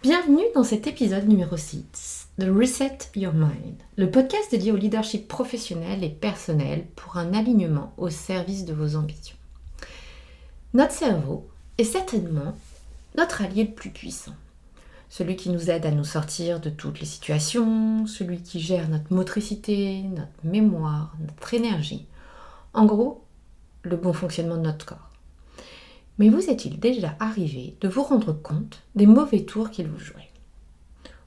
Bienvenue dans cet épisode numéro 6 de Reset Your Mind, le podcast dédié au leadership professionnel et personnel pour un alignement au service de vos ambitions. Notre cerveau est certainement notre allié le plus puissant, celui qui nous aide à nous sortir de toutes les situations, celui qui gère notre motricité, notre mémoire, notre énergie, en gros, le bon fonctionnement de notre corps. Mais vous est-il déjà arrivé de vous rendre compte des mauvais tours qu'il vous jouait?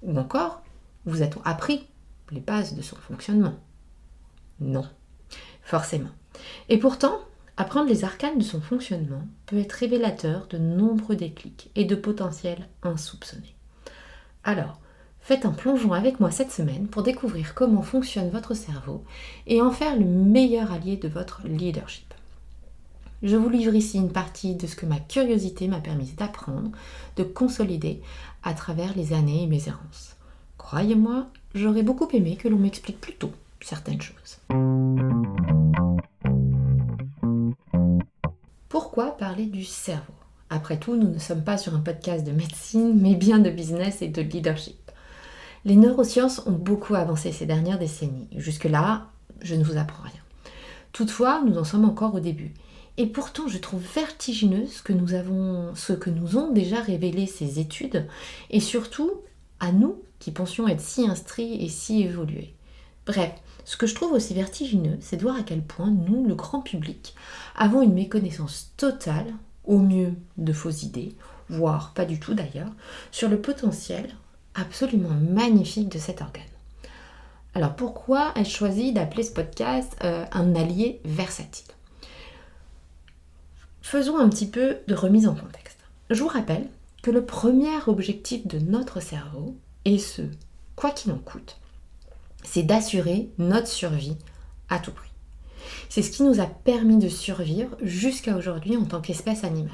Ou encore, vous a-t-on appris les bases de son fonctionnement? Non, forcément. Et pourtant, apprendre les arcanes de son fonctionnement peut être révélateur de nombreux déclics et de potentiels insoupçonnés. Alors, faites un plongeon avec moi cette semaine pour découvrir comment fonctionne votre cerveau et en faire le meilleur allié de votre leadership. Je vous livre ici une partie de ce que ma curiosité m'a permis d'apprendre, de consolider à travers les années et mes errances. Croyez-moi, j'aurais beaucoup aimé que l'on m'explique plus tôt certaines choses. Pourquoi parler du cerveau? Après tout, nous ne sommes pas sur un podcast de médecine, mais bien de business et de leadership. Les neurosciences ont beaucoup avancé ces dernières décennies. Jusque-là, je ne vous apprends rien. Toutefois, nous en sommes encore au début. Et pourtant, je trouve vertigineux ce que nous ont déjà révélé ces études, et surtout à nous qui pensions être si instruits et si évolués. Bref, ce que je trouve aussi vertigineux, c'est de voir à quel point nous, le grand public, avons une méconnaissance totale, au mieux de fausses idées, voire pas du tout d'ailleurs, sur le potentiel absolument magnifique de cet organe. Alors pourquoi ai-je choisi d'appeler ce podcast un allié versatile? Faisons un petit peu de remise en contexte. Je vous rappelle que le premier objectif de notre cerveau, et ce, quoi qu'il en coûte, c'est d'assurer notre survie à tout prix. C'est ce qui nous a permis de survivre jusqu'à aujourd'hui en tant qu'espèce animale,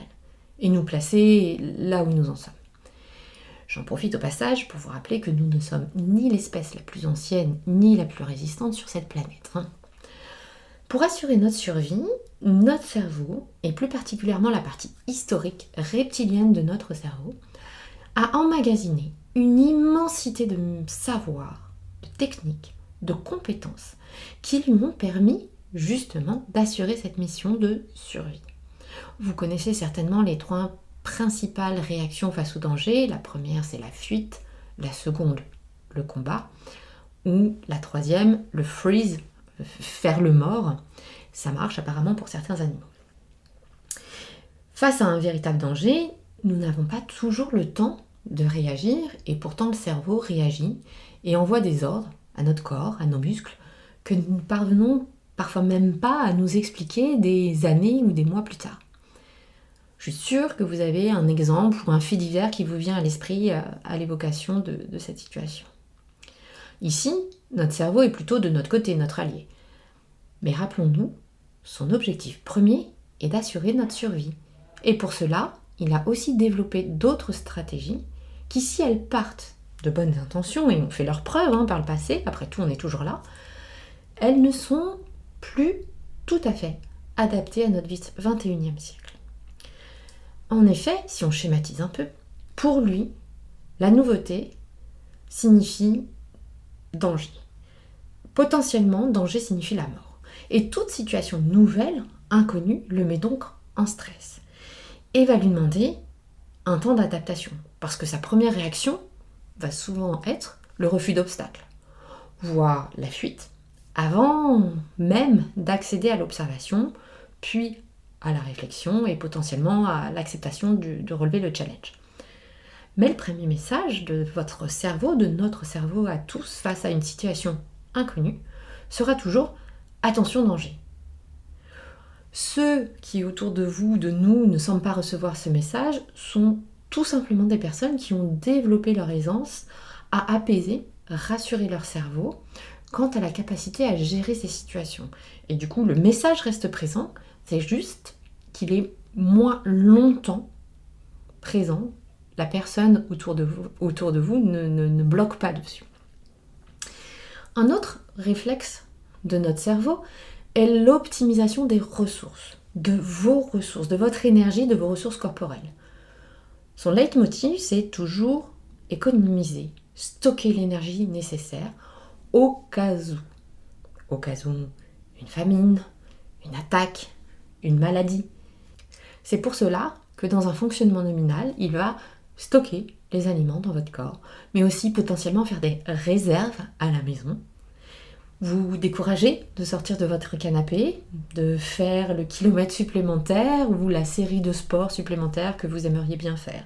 et nous placer là où nous en sommes. J'en profite au passage pour vous rappeler que nous ne sommes ni l'espèce la plus ancienne, ni la plus résistante sur cette planète. Pour assurer notre survie, notre cerveau, et plus particulièrement la partie historique reptilienne de notre cerveau, a emmagasiné une immensité de savoirs, de techniques, de compétences qui lui ont permis justement d'assurer cette mission de survie. Vous connaissez certainement les trois principales réactions face au danger. La première, c'est la fuite, la seconde, le combat, ou la troisième, le freeze, faire le mort. Ça marche apparemment pour certains animaux. Face à un véritable danger, nous n'avons pas toujours le temps de réagir et pourtant le cerveau réagit et envoie des ordres à notre corps, à nos muscles, que nous ne parvenons parfois même pas à nous expliquer des années ou des mois plus tard. Je suis sûre que vous avez un exemple ou un fait divers qui vous vient à l'esprit à l'évocation de cette situation. Ici, notre cerveau est plutôt de notre côté, notre allié. Mais rappelons-nous, son objectif premier est d'assurer notre survie. Et pour cela, il a aussi développé d'autres stratégies qui, si elles partent de bonnes intentions et ont fait leurs preuves par le passé, après tout on est toujours là, elles ne sont plus tout à fait adaptées à notre 21e siècle. En effet, si on schématise un peu, pour lui, la nouveauté signifie danger. Potentiellement, danger signifie la mort. Et toute situation nouvelle, inconnue, le met donc en stress. Et va lui demander un temps d'adaptation. Parce que sa première réaction va souvent être le refus d'obstacles, voire la fuite, avant même d'accéder à l'observation, puis à la réflexion et potentiellement à l'acceptation de relever le challenge. Mais le premier message de votre cerveau, de notre cerveau à tous face à une situation inconnue, sera toujours attention danger. Ceux qui autour de vous, de nous, ne semblent pas recevoir ce message sont tout simplement des personnes qui ont développé leur aisance à apaiser, rassurer leur cerveau quant à la capacité à gérer ces situations. Et du coup, le message reste présent, c'est juste qu'il est moins longtemps présent. La personne autour de vous ne bloque pas dessus. Un autre réflexe de notre cerveau est l'optimisation des ressources, de vos ressources, de votre énergie, de vos ressources corporelles. Son leitmotiv, c'est toujours économiser, stocker l'énergie nécessaire au cas où. Au cas où une famine, une attaque, une maladie. C'est pour cela que dans un fonctionnement nominal, il va stocker les aliments dans votre corps, mais aussi potentiellement faire des réserves à la maison. Vous découragez de sortir de votre canapé, de faire le kilomètre supplémentaire ou la série de sports supplémentaires que vous aimeriez bien faire.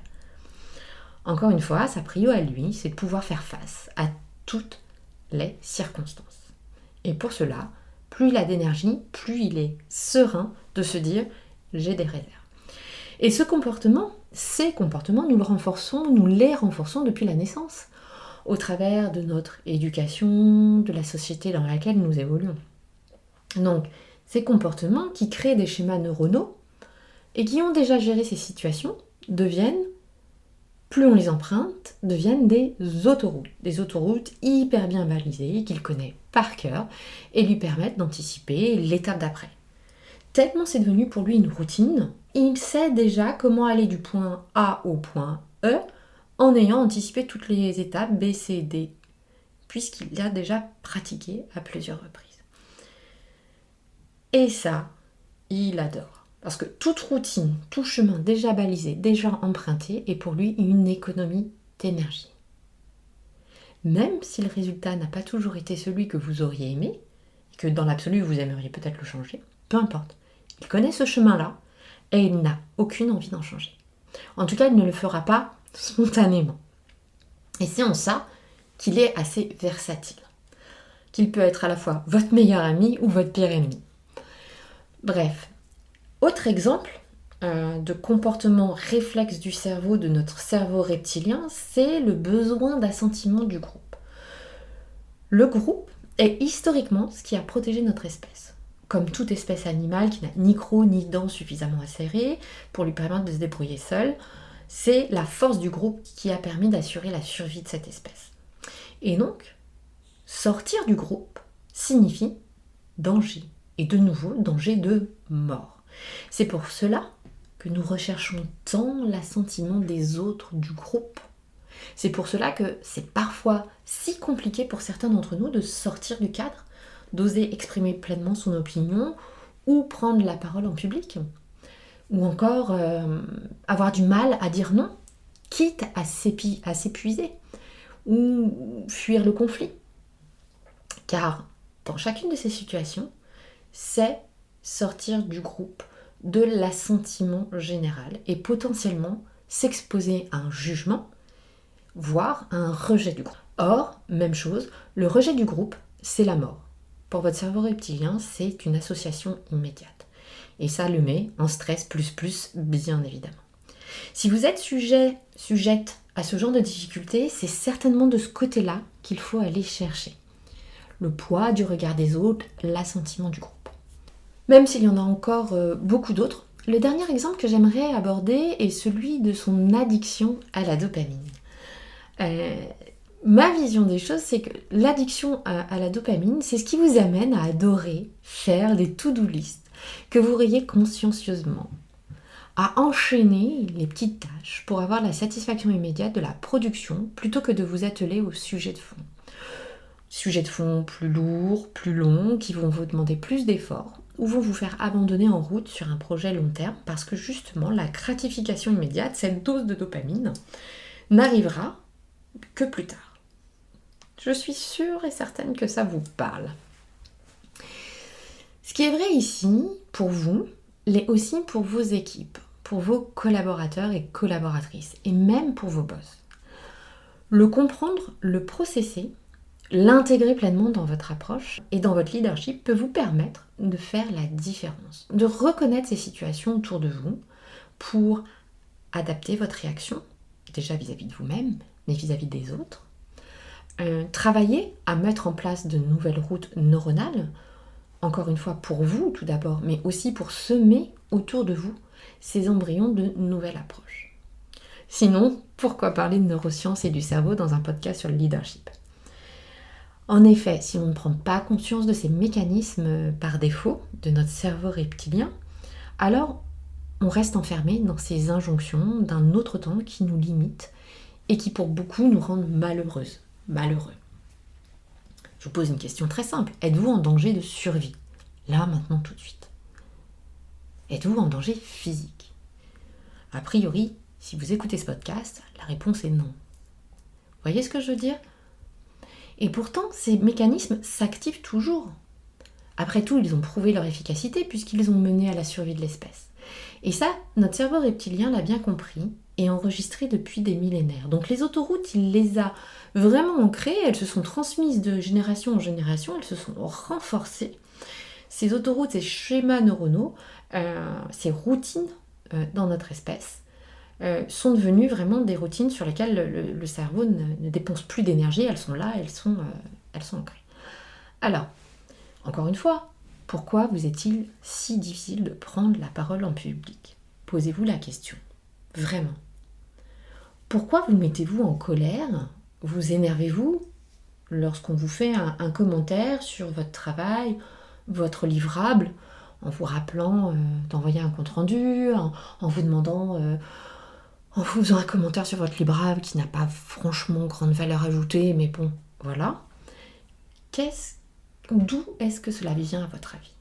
Encore une fois, sa prio à lui, c'est de pouvoir faire face à toutes les circonstances. Et pour cela, plus il a d'énergie, plus il est serein de se dire « j'ai des réserves ». Et ces comportements, nous les renforçons depuis la naissance, au travers de notre éducation, de la société dans laquelle nous évoluons. Donc, ces comportements qui créent des schémas neuronaux et qui ont déjà géré ces situations deviennent, plus on les emprunte, deviennent des autoroutes hyper bien balisées qu'il connaît par cœur et lui permettent d'anticiper l'étape d'après. Tellement c'est devenu pour lui une routine, il sait déjà comment aller du point A au point E en ayant anticipé toutes les étapes B, C, D, puisqu'il l'a déjà pratiqué à plusieurs reprises. Et ça, il adore. Parce que toute routine, tout chemin déjà balisé, déjà emprunté, est pour lui une économie d'énergie. Même si le résultat n'a pas toujours été celui que vous auriez aimé, et que dans l'absolu vous aimeriez peut-être le changer, peu importe. Il connaît ce chemin-là et il n'a aucune envie d'en changer. En tout cas, il ne le fera pas spontanément. Et c'est en ça qu'il est assez versatile. Qu'il peut être à la fois votre meilleur ami ou votre pire ennemi. Bref, autre exemple de comportement réflexe du cerveau, de notre cerveau reptilien, c'est le besoin d'assentiment du groupe. Le groupe est historiquement ce qui a protégé notre espèce. Comme toute espèce animale qui n'a ni crocs ni dents suffisamment acérées pour lui permettre de se débrouiller seule, c'est la force du groupe qui a permis d'assurer la survie de cette espèce. Et donc, sortir du groupe signifie danger. Et de nouveau, danger de mort. C'est pour cela que nous recherchons tant l'assentiment des autres du groupe. C'est pour cela que c'est parfois si compliqué pour certains d'entre nous de sortir du cadre, d'oser exprimer pleinement son opinion ou prendre la parole en public. Ou encore avoir du mal à dire non, quitte à s'épuiser ou fuir le conflit. Car dans chacune de ces situations, c'est sortir du groupe, de l'assentiment général et potentiellement s'exposer à un jugement, voire à un rejet du groupe. Or, même chose, le rejet du groupe, c'est la mort. Pour votre cerveau reptilien, c'est une association immédiate. Et ça le met en stress plus, bien évidemment. Si vous êtes sujette à ce genre de difficultés, c'est certainement de ce côté-là qu'il faut aller chercher. Le poids du regard des autres, l'assentiment du groupe. Même s'il y en a encore beaucoup d'autres, le dernier exemple que j'aimerais aborder est celui de son addiction à la dopamine. Ma vision des choses, c'est que l'addiction à la dopamine, c'est ce qui vous amène à adorer faire des to-do list que vous rayez consciencieusement, à enchaîner les petites tâches pour avoir la satisfaction immédiate de la production plutôt que de vous atteler au sujet de fond. Sujets de fond plus lourds, plus longs, qui vont vous demander plus d'efforts ou vont vous faire abandonner en route sur un projet long terme parce que justement la gratification immédiate, cette dose de dopamine, n'arrivera que plus tard. Je suis sûre et certaine que ça vous parle. Ce qui est vrai ici, pour vous, l'est aussi pour vos équipes, pour vos collaborateurs et collaboratrices, et même pour vos boss. Le comprendre, le processer, l'intégrer pleinement dans votre approche et dans votre leadership peut vous permettre de faire la différence, de reconnaître ces situations autour de vous pour adapter votre réaction, déjà vis-à-vis de vous-même, mais vis-à-vis des autres. Travailler à mettre en place de nouvelles routes neuronales, encore une fois pour vous tout d'abord, mais aussi pour semer autour de vous ces embryons de nouvelles approches. Sinon, pourquoi parler de neurosciences et du cerveau dans un podcast sur le leadership ? En effet, si on ne prend pas conscience de ces mécanismes par défaut de notre cerveau reptilien, alors on reste enfermé dans ces injonctions d'un autre temps qui nous limite et qui pour beaucoup nous rendent malheureuses, malheureux. Je vous pose une question très simple. Êtes-vous en danger de survie? Là, maintenant, tout de suite. Êtes-vous en danger physique? A priori, si vous écoutez ce podcast, la réponse est non. Vous voyez ce que je veux dire? Et pourtant, ces mécanismes s'activent toujours. Après tout, ils ont prouvé leur efficacité puisqu'ils ont mené à la survie de l'espèce. Et ça, notre cerveau reptilien l'a bien compris et enregistré depuis des millénaires. Donc les autoroutes, il les a vraiment ancrées, elles se sont transmises de génération en génération, elles se sont renforcées. Ces autoroutes, ces schémas neuronaux, ces routines dans notre espèce, sont devenues vraiment des routines sur lesquelles le cerveau ne dépense plus d'énergie, elles sont là, elles sont ancrées. Alors, encore une fois, pourquoi vous est-il si difficile de prendre la parole en public? Posez-vous la question, vraiment. Pourquoi vous mettez-vous en colère? Vous énervez-vous lorsqu'on vous fait un commentaire sur votre travail, votre livrable, en vous rappelant d'envoyer un compte-rendu, en vous demandant, en vous faisant un commentaire sur votre livrable qui n'a pas franchement grande valeur ajoutée, mais bon, voilà. D'où est-ce que cela vient à votre avis?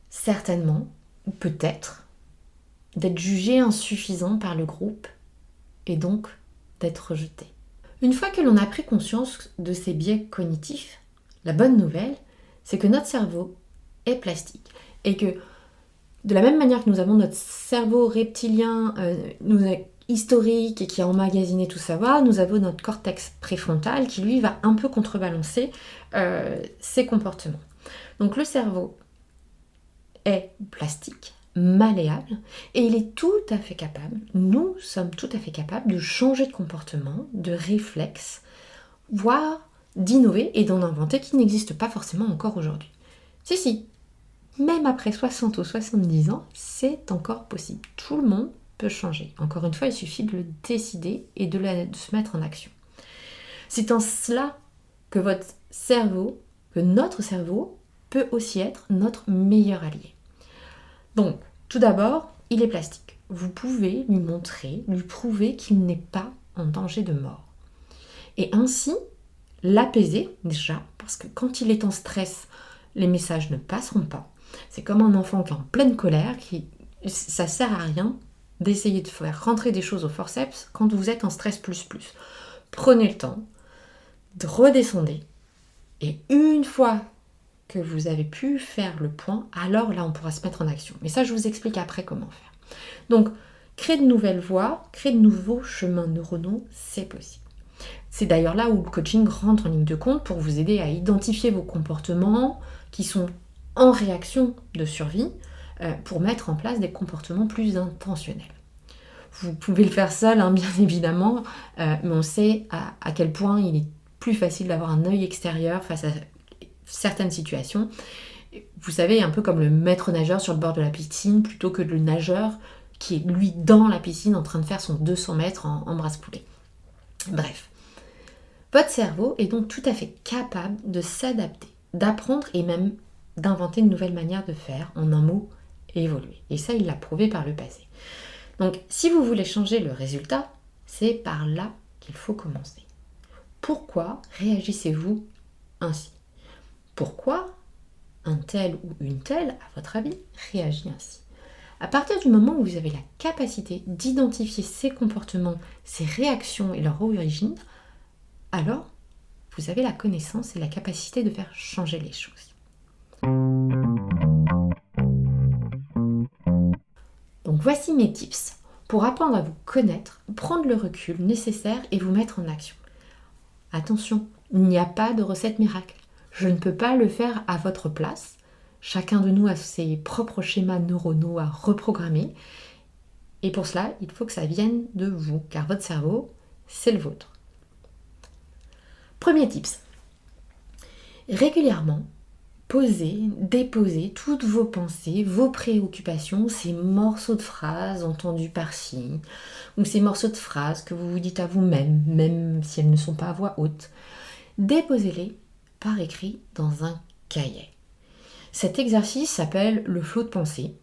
Certainement, ou peut-être, d'être jugé insuffisant par le groupe et donc d'être rejeté. Une fois que l'on a pris conscience de ces biais cognitifs, la bonne nouvelle, c'est que notre cerveau est plastique et que de la même manière que nous avons notre cerveau reptilien historique et qui a emmagasiné tout savoir, nous avons notre cortex préfrontal qui lui va un peu contrebalancer ces comportements. Donc le cerveau est plastique, malléable, et il est tout à fait capable, nous sommes tout à fait capables de changer de comportement, de réflexe, voire d'innover et d'en inventer qui n'existent pas forcément encore aujourd'hui. Si, même après 60 ou 70 ans, c'est encore possible. Tout le monde peut changer. Encore une fois, il suffit de le décider et de se mettre en action. C'est en cela que votre cerveau, que notre cerveau, peut aussi être notre meilleur allié. Donc, tout d'abord, il est plastique. Vous pouvez lui montrer, lui prouver qu'il n'est pas en danger de mort. Et ainsi, l'apaiser déjà, parce que quand il est en stress, les messages ne passeront pas. C'est comme un enfant qui est en pleine colère, ça sert à rien d'essayer de faire rentrer des choses au forceps quand vous êtes en stress plus. Prenez le temps de redescendre et une fois que vous avez pu faire le point, alors là on pourra se mettre en action. Mais ça je vous explique après comment faire. Donc créer de nouvelles voies, créer de nouveaux chemins neuronaux, c'est possible. C'est d'ailleurs là où le coaching rentre en ligne de compte pour vous aider à identifier vos comportements qui sont en réaction de survie pour mettre en place des comportements plus intentionnels. Vous pouvez le faire seul, hein, bien évidemment, mais on sait à quel point il est plus facile d'avoir un œil extérieur face à certaines situations. Vous savez, un peu comme le maître nageur sur le bord de la piscine, plutôt que le nageur qui est, lui, dans la piscine en train de faire son 200 mètres en brasse-poulée. Bref. Votre cerveau est donc tout à fait capable de s'adapter, d'apprendre et même d'inventer une nouvelle manière de faire, en un mot, évoluer. Et ça, il l'a prouvé par le passé. Donc, si vous voulez changer le résultat, c'est par là qu'il faut commencer. Pourquoi réagissez-vous ainsi? Pourquoi un tel ou une telle, à votre avis, réagit ainsi? À partir du moment où vous avez la capacité d'identifier ces comportements, ces réactions et leur origine, alors vous avez la connaissance et la capacité de faire changer les choses. Donc voici mes tips pour apprendre à vous connaître, prendre le recul nécessaire et vous mettre en action. Attention, il n'y a pas de recette miracle. Je ne peux pas le faire à votre place. Chacun de nous a ses propres schémas neuronaux à reprogrammer. Et pour cela, il faut que ça vienne de vous, car votre cerveau, c'est le vôtre. Premier tips. Régulièrement, posez, déposez toutes vos pensées, vos préoccupations, ces morceaux de phrases entendus par-ci, ou ces morceaux de phrases que vous vous dites à vous-même, même si elles ne sont pas à voix haute. Déposez-les par écrit dans un cahier. Cet exercice s'appelle le flot de pensée.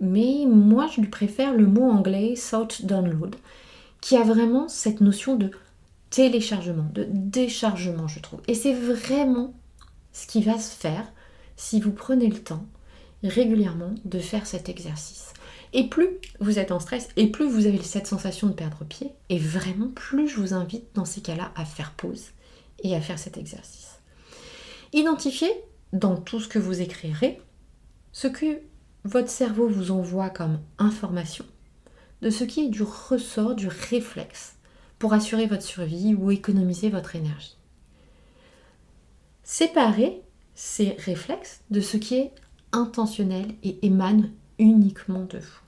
mais moi je lui préfère le mot anglais thought download, qui a vraiment cette notion de téléchargement, de déchargement, je trouve. Et c'est vraiment ce qui va se faire si vous prenez le temps régulièrement de faire cet exercice. Et plus vous êtes en stress, et plus vous avez cette sensation de perdre pied, et vraiment plus je vous invite dans ces cas-là à faire pause et à faire cet exercice. Identifiez dans tout ce que vous écrirez ce que votre cerveau vous envoie comme information, de ce qui est du ressort, du réflexe, pour assurer votre survie ou économiser votre énergie. Séparez ces réflexes de ce qui est intentionnel et émane uniquement de vous.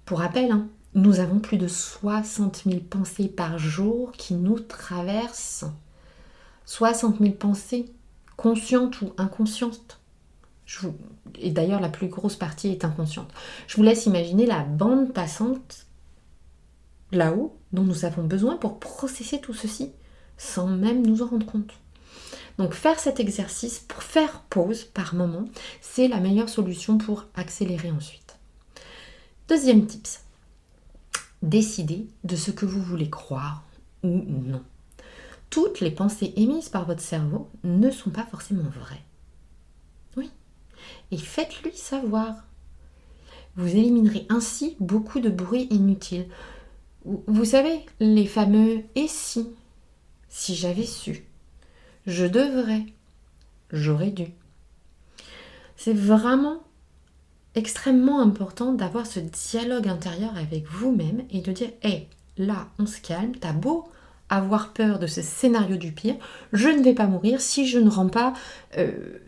Pour rappel, nous avons plus de 60 000 pensées par jour qui nous traversent. 60 000 pensées, conscientes ou inconscientes. Et d'ailleurs, la plus grosse partie est inconsciente. Je vous laisse imaginer la bande passante là-haut dont nous avons besoin pour processer tout ceci sans même nous en rendre compte. Donc faire cet exercice pour faire pause par moment, c'est la meilleure solution pour accélérer ensuite. Deuxième tips, décidez de ce que vous voulez croire ou non. Toutes les pensées émises par votre cerveau ne sont pas forcément vraies. Oui, et faites-lui savoir. Vous éliminerez ainsi beaucoup de bruit inutile. Vous savez, les fameux « et si j'avais su ». Je devrais, j'aurais dû. C'est vraiment extrêmement important d'avoir ce dialogue intérieur avec vous-même et de dire « Hey, là, on se calme, t'as beau avoir peur de ce scénario du pire, je ne vais pas mourir si je ne rends pas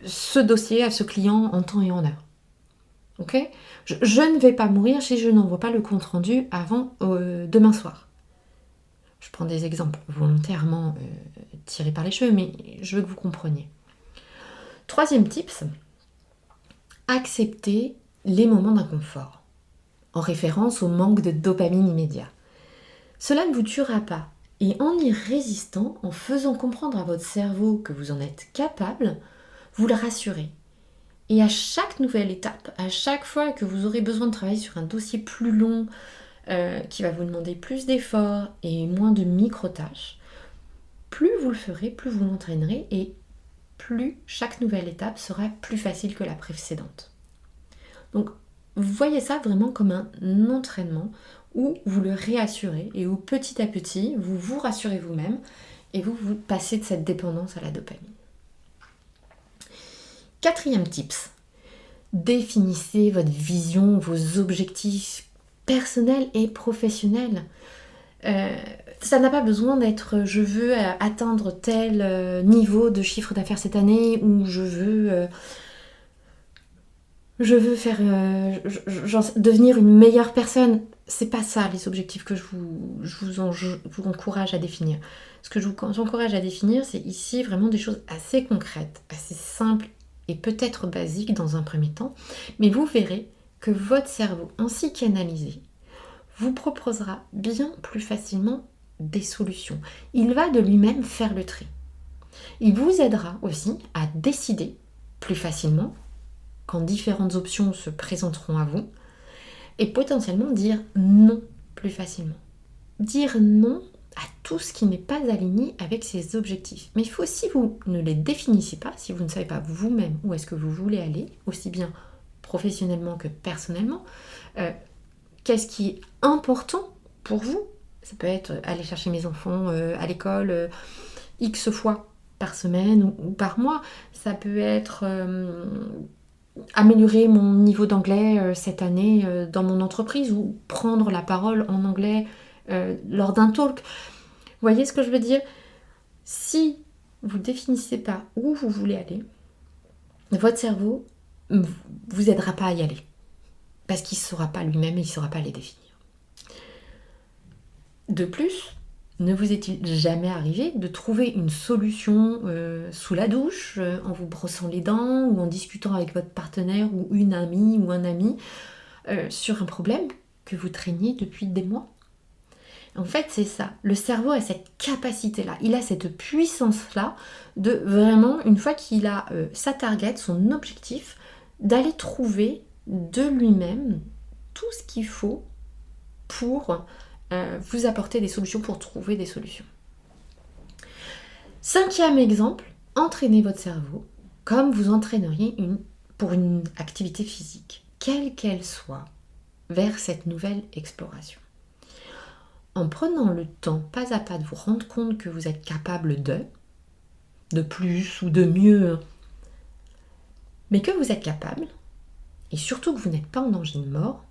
ce dossier à ce client en temps et en heure. Ok ? Je ne vais pas mourir si je n'envoie pas le compte-rendu avant demain soir. » Je prends des exemples volontairement tirés par les cheveux, mais je veux que vous compreniez. Troisième tips, acceptez les moments d'inconfort, en référence au manque de dopamine immédiat. Cela ne vous tuera pas, et en y résistant, en faisant comprendre à votre cerveau que vous en êtes capable, vous le rassurez. Et à chaque nouvelle étape, à chaque fois que vous aurez besoin de travailler sur un dossier plus long, qui va vous demander plus d'efforts et moins de micro-tâches, plus vous le ferez, plus vous l'entraînerez et plus chaque nouvelle étape sera plus facile que la précédente. Donc, vous voyez ça vraiment comme un entraînement où vous le réassurez et où petit à petit, vous vous rassurez vous-même et vous passez de cette dépendance à la dopamine. Quatrième tips, définissez votre vision, vos objectifs personnel et professionnel. Ça n'a pas besoin d'être je veux atteindre tel niveau de chiffre d'affaires cette année ou je veux faire devenir une meilleure personne. C'est pas ça les objectifs que je vous encourage à définir. Ce que je vous encourage à définir, c'est ici vraiment des choses assez concrètes, assez simples et peut-être basiques dans un premier temps, mais vous verrez que votre cerveau, ainsi qu'analysé, vous proposera bien plus facilement des solutions. Il va de lui-même faire le tri. Il vous aidera aussi à décider plus facilement quand différentes options se présenteront à vous et potentiellement dire non plus facilement. Dire non à tout ce qui n'est pas aligné avec ses objectifs. Mais il faut, si vous ne les définissez pas, si vous ne savez pas vous-même où est-ce que vous voulez aller, aussi bien professionnellement que personnellement, qu'est-ce qui est important pour vous? Ça peut être aller chercher mes enfants à l'école X fois par semaine ou par mois. Ça peut être améliorer mon niveau d'anglais cette année dans mon entreprise ou prendre la parole en anglais lors d'un talk. Vous voyez ce que je veux dire? Si vous ne définissez pas où vous voulez aller, votre cerveau ne vous aidera pas à y aller. Parce qu'il ne saura pas lui-même et il ne saura pas les définir. De plus, ne vous est-il jamais arrivé de trouver une solution sous la douche, en vous brossant les dents ou en discutant avec votre partenaire ou une amie ou un ami sur un problème que vous traîniez depuis des mois? En fait, c'est ça. Le cerveau a cette capacité-là, il a cette puissance-là de vraiment, une fois qu'il a sa target, son objectif, d'aller trouver de lui-même tout ce qu'il faut pour vous apporter des solutions, pour trouver des solutions. 5e exemple, entraînez votre cerveau comme vous entraîneriez pour une activité physique, quelle qu'elle soit, vers cette nouvelle exploration. En prenant le temps, pas à pas, de vous rendre compte que vous êtes capable de plus ou de mieux, mais que vous êtes capable, et surtout que vous n'êtes pas en danger de mort,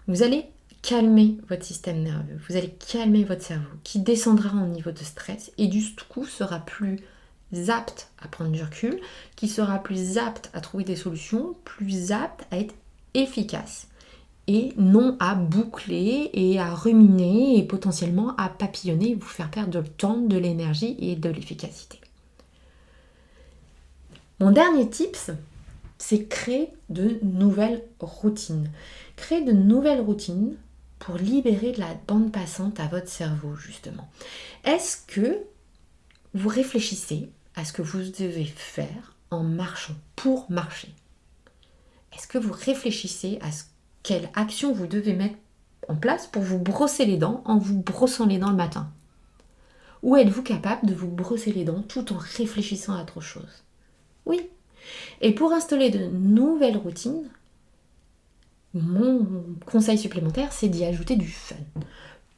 vous allez calmer votre système nerveux, vous allez calmer votre cerveau, qui descendra en niveau de stress, et du coup sera plus apte à prendre du recul, qui sera plus apte à trouver des solutions, plus apte à être efficace, et non à boucler et à ruminer et potentiellement à papillonner et vous faire perdre du temps, de l'énergie et de l'efficacité. Mon dernier tips, c'est créer de nouvelles routines. Créer de nouvelles routines pour libérer de la bande passante à votre cerveau, justement. Est-ce que vous réfléchissez à ce que vous devez faire en marchant, pour marcher? Est-ce que vous réfléchissez à quelle action vous devez mettre en place pour vous brosser les dents en vous brossant les dents le matin? Ou êtes-vous capable de vous brosser les dents tout en réfléchissant à autre chose? Oui. Et pour installer de nouvelles routines, mon conseil supplémentaire, c'est d'y ajouter du fun.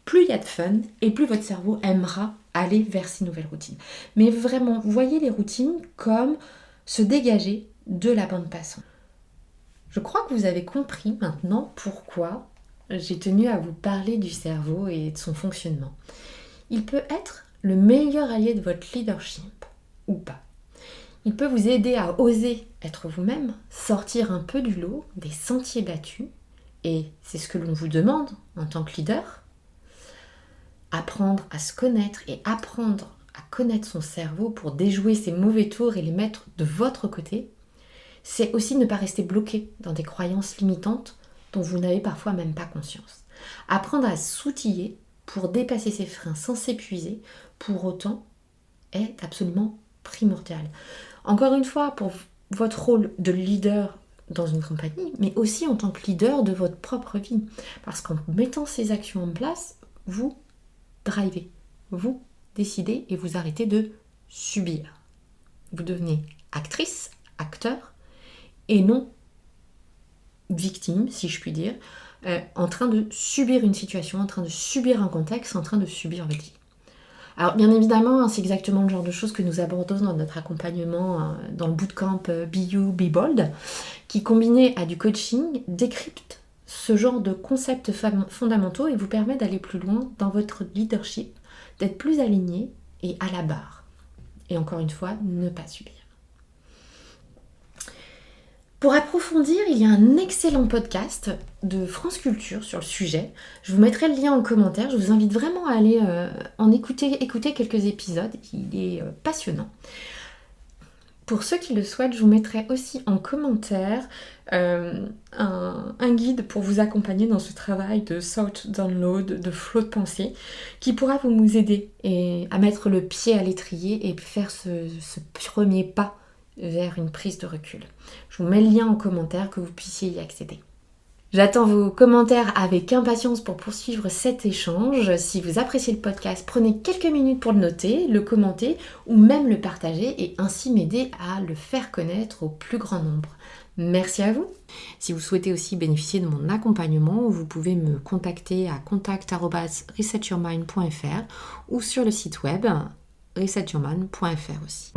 Plus il y a de fun, et plus votre cerveau aimera aller vers ces nouvelles routines. Mais vraiment, voyez les routines comme se dégager de la bande passante. Je crois que vous avez compris maintenant pourquoi j'ai tenu à vous parler du cerveau et de son fonctionnement. Il peut être le meilleur allié de votre leadership ou pas. Il peut vous aider à oser être vous-même, sortir un peu du lot, des sentiers battus, et c'est ce que l'on vous demande en tant que leader. Apprendre à se connaître et apprendre à connaître son cerveau pour déjouer ses mauvais tours et les mettre de votre côté. C'est aussi ne pas rester bloqué dans des croyances limitantes dont vous n'avez parfois même pas conscience. Apprendre à s'outiller pour dépasser ses freins sans s'épuiser, pour autant, est absolument primordial. Encore une fois, pour votre rôle de leader dans une compagnie, mais aussi en tant que leader de votre propre vie. Parce qu'en mettant ces actions en place, vous drivez, vous décidez et vous arrêtez de subir. Vous devenez actrice, acteur, et non victime, si je puis dire, en train de subir une situation, en train de subir un contexte, en train de subir votre vie. Alors bien évidemment, c'est exactement le genre de choses que nous abordons dans notre accompagnement dans le bootcamp Be You, Be Bold, qui combiné à du coaching décrypte ce genre de concepts fondamentaux et vous permet d'aller plus loin dans votre leadership, d'être plus aligné et à la barre. Et encore une fois, ne pas subir. Pour approfondir, il y a un excellent podcast de France Culture sur le sujet. Je vous mettrai le lien en commentaire. Je vous invite vraiment à aller écouter quelques épisodes. Il est passionnant. Pour ceux qui le souhaitent, je vous mettrai aussi en commentaire un guide pour vous accompagner dans ce travail de thought download, de flot de pensée, qui pourra vous aider à mettre le pied à l'étrier et faire ce premier pas vers une prise de recul. Je vous mets le lien en commentaire que vous puissiez y accéder. J'attends vos commentaires avec impatience pour poursuivre cet échange. Si vous appréciez le podcast, prenez quelques minutes pour le noter, le commenter ou même le partager et ainsi m'aider à le faire connaître au plus grand nombre. Merci à vous. Si vous souhaitez aussi bénéficier de mon accompagnement, vous pouvez me contacter à contact@resetyourmind.fr ou sur le site web resetyourmind.fr aussi.